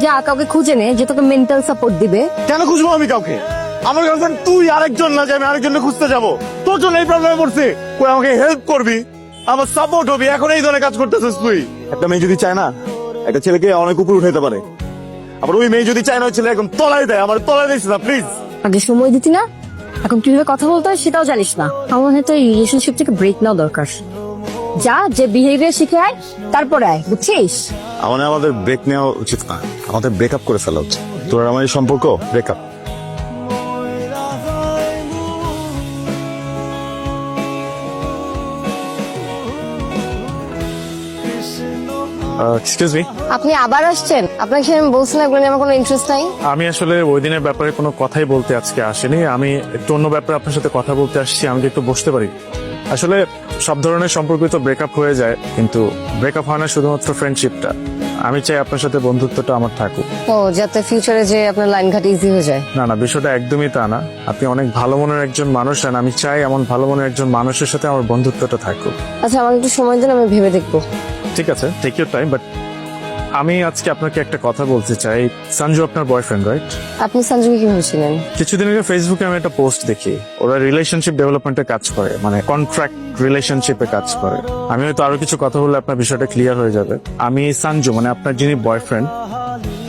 যা কাউকে খুঁজে নে যে তোকে মেন্টাল সাপোর্ট দিবে। কেন খুঁজবো আমি কাউকে? আমার গার্লফ্রেন্ড তুই, আরেকজন না যে আমি আরেকজনকে খুঁজতে যাবো? তোর জন্য এই প্রবলেমে পড়ছে। তুই আমাকে হেল্প করবি, আমার সাপোর্ট হবি, এখন এই ধরনের কাজ করতেছিস তুই। একটা মেয়ে যদি চায় না একটা ছেলেকে অনেক উপর উঠাইতে পারে, আবার ওই মেয়ে যদি চায় না ওই ছেলে একদম তলায় দেয়, আমার তলায় দিস না প্লিজ। আগে সময় দিতি না, এখন কিভাবে কথা বলতে হয় সেটাও জানিস না। আমার হয়তো এই রিলেশনশিপ থেকে ব্রেক নেওয়া দরকার। যা যে বিহেভিয়ার শিখে আয়, তারপরে আয়, বুঝছিস? আমাদের ব্রেক নেওয়া উচিত না, আমাদের ব্রেকআপ করে ফেলা উচিত। তোর আমার এই সম্পর্ক ব্রেকআপ। এক্সকিউজ মি, আপনি আবার আসছেন? আপনাকে আমি বলছিলাম এগুলো নিয়ে আমার কোনো ইন্টারেস্ট নাই। আমি আসলে ওই দিনের ব্যাপারে কোনো কথাই বলতে আজকে আসিনি। আমি একটু অন্য ব্যাপারে আপনার সাথে কথা বলতে আসছি। আমি কি একটু বসতে পারি? আসলে সব ধরনের সম্পর্ক তো ব্রেকআপ হয়ে যায়, কিন্তু ব্রেকআপ হয় না শুধুমাত্র ফ্রেন্ডশিপটা। আমি চাই আপনার সাথে বন্ধুত্বটা আমার থাকুক। ও, যাতে ফিউচারে যে আপনার লাইন ঘাট ইজি হয়ে যায়। না না, বিষয়টা একদমই তা না। আপনি অনেক ভালো মনের একজন মানুষ, আর আমি চাই এমন ভালো মনের একজন মানুষের সাথে আমার বন্ধুত্বটা থাকুক। আচ্ছা, আমাকে একটু সময় দিন, আমি ভেবে দেখবো। ঠিক আছে, টেক ইউর টাইম। বাট আমি আজকে আপনাকে একটা কথা বলতে চাই। সঞ্জু আপনার বয়ফ্রেন্ড, রাইট? আপনি সঞ্জুকে কিভাবে ছিলেন? কিছুদিন আগে ফেসবুকে আমি একটা পোস্ট দেখি, ওরা রিলেশনশিপ ডেভেলপমেন্টে কাজ করে, মানে কন্ট্রাক্ট রিলেশনশিপে কাজ করে। আমি হয়তো আরো কিছু কথা বললে আপনার বিষয়টা ক্লিয়ার হয়ে যাবে। আমি সঞ্জু, মানে আপনার যিনি বয়ফ্রেন্ড,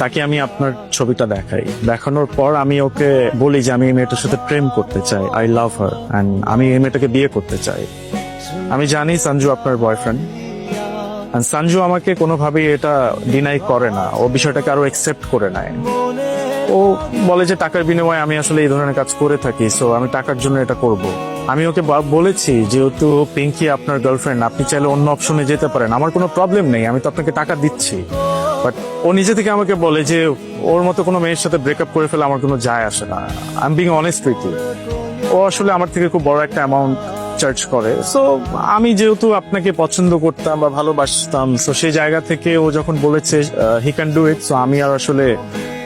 তাকে আমি আপনার ছবিটা দেখাই। দেখানোর পর আমি ওকে বলি যে আমি এই মেয়েটার সাথে প্রেম করতে চাই, আই লাভ হার, এন্ড আমি এই মেয়েটাকে বিয়ে করতে চাই। আমি জানি সঞ্জু আপনার বয়ফ্রেন্ড, সঞ্জু আমাকে কোনোভাবেই এটা ডিনাই করে না, ও বিষয়টাকে আরো একসেপ্ট করে নেয়। ও বলে যে টাকার বিনিময়ে আমি আসলে এই ধরনের কাজ করে থাকি, সো আমি টাকার জন্য এটা করব। আমি ওকে বলেছি যেহেতু পিঙ্কি আপনার গার্লফ্রেন্ড, আপনি চাইলে অন্য অপশনে যেতে পারেন, আমার কোনো প্রবলেম নেই, আমি তো আপনাকে টাকা দিচ্ছি। বাট ও নিজে থেকে আমাকে বলে যে ওর মতো কোনো মেয়ের সাথে ব্রেকআপ করে ফেলে আমার কোনো যায় আসে না। I am being honest with you. ও আসলে আমার থেকে খুব বড় একটা অ্যামাউন্ট চার্জ করে। সো আমি যেহেতু আপনাকে পছন্দ করতাম বা ভালোবাসতাম, সো সেই জায়গা থেকে ও যখন বলেছে he can do it, so আমি আর আসলে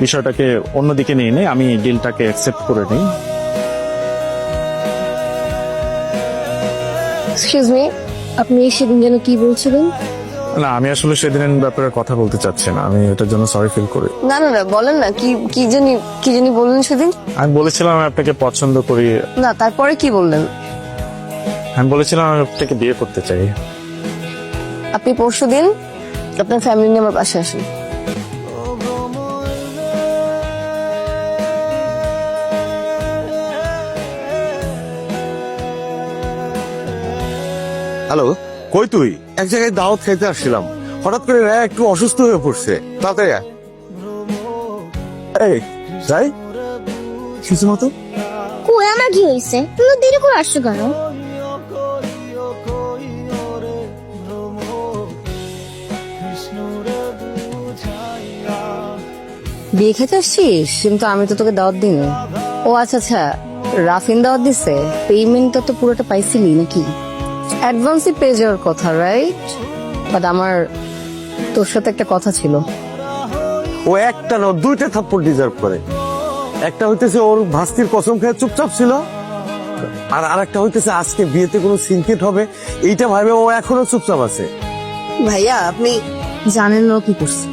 বিষয়টাকে অন্যদিকে নিয়ে নেই, আমি ডিলটাকে অ্যাকসেপ্ট করে নিই। এক্সকিউজ মি, আপনি সেদিন যেন কি বলছিলেন? না, আমি আসলে সেদিনের ব্যাপারে কথা বলতে চাচ্ছি না, আমি এটার জন্য সরি ফিল করি। না না না, বলেন না, কি জানি বললেন সেদিন। আমি বলেছিলাম আমি আপনাকে পছন্দ করি। না, তারপরে কি বললেন? আমি বলেছিলাম আমি আপনাকে বিয়ে করতে চাই। আপনি পরশুদিন আপনার ফ্যামিলি নিয়ে আমার পাশে আসেন। হ্যালো, কই তুই? এক জায়গায় দাওয়াত খাইতে আসছিলাম, হঠাৎ করে রায়া একটু অসুস্থ হয়ে পড়ছে, তাড়াতাড়ি আয়। এই যাই কিছু মতো। কই আমার কি হয়েছে? তুমি দেরি করে আসছো কেন? বিয়ে খেতে আসছিস? কিন্তু আমি তো তোকে দাওয়াত দিইনি। ও আচ্ছা আচ্ছা, রাফিন দাওয়াত দিছে। পেমেন্টটা তো পুরোটা পাইছিলি নাকি? অ্যাডভান্সই পেয়ে যাওয়ার কথা, রাইট? বাট আমার তোর সাথে একটা কথা ছিল। ও একটা না, দুইটা থাপ্পড় ডিজার্ভ করে। একটা হইতেছে ওর ভাস্তির কসম খেয়ে চুপচাপ ছিল, আর আরেকটা হইতেছে আজকে বিয়েতে কোনো সিনকেট হবে এইটা ভাবে ও এখনো চুপচাপ আছে। ভাইয়া, আপনি জানেন না ও কি করছে?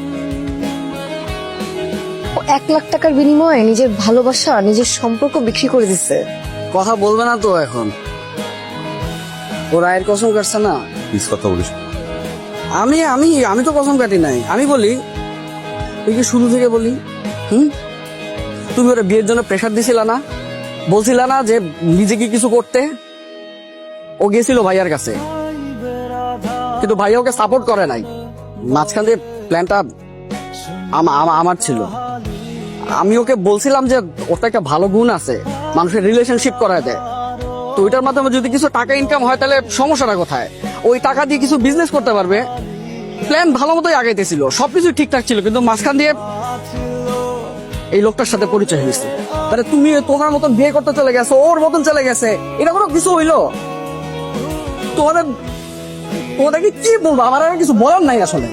ও 1 লাখ টাকার বিনিময়ে নিজের ভালোবাসা, নিজের সম্পর্ক বিক্রি করে দিচ্ছে। কথা বলবে না তো এখন? ও রায়ের কসম কাটছে না। প্লিজ কথা বলিস। আমি আমি আমি তো কসম কাটি নাই। আমি বলি তুই কি শুরু থেকে বলি তুমি ওরা বিয়ের জন্য প্রেশার দিছিল না? বলছিল না যে নিজেকে কিছু করতে? ও গেছিল ভাইয়ার কাছে, কিন্তু ভাইয়া ওকে সাপোর্ট করে নাই। মাঝখান দিয়ে প্ল্যানটা আমার ছিল। আমি ওকে বলছিলাম যে ওর তো একটা ভালো গুণ আছে, মানুষের রিলেশনশিপ করায় দেয়। তো ওইটার মাধ্যমে যদি কিছু টাকা ইনকাম হয় তাহলে সমস্যাটা কোথায়? ওই টাকা দিয়ে কিছু বিজনেস করতে পারবে। প্ল্যান ভালো মতোই আগাইতেছিল, সবকিছু ঠিকঠাক ছিল, কিন্তু মাঝখান দিয়ে এই লোকটার সাথে পরিচয় হয়েছে। তাহলে তুমি তোমার মতন বিয়ে করতে চলে গেছো, ওর মতন চলে গেছে, এটা কোনো কিছু হইলো? তোমাদের তোমাদেরকে কি বলবো, আমার আর কিছু বলার নাই আসলে।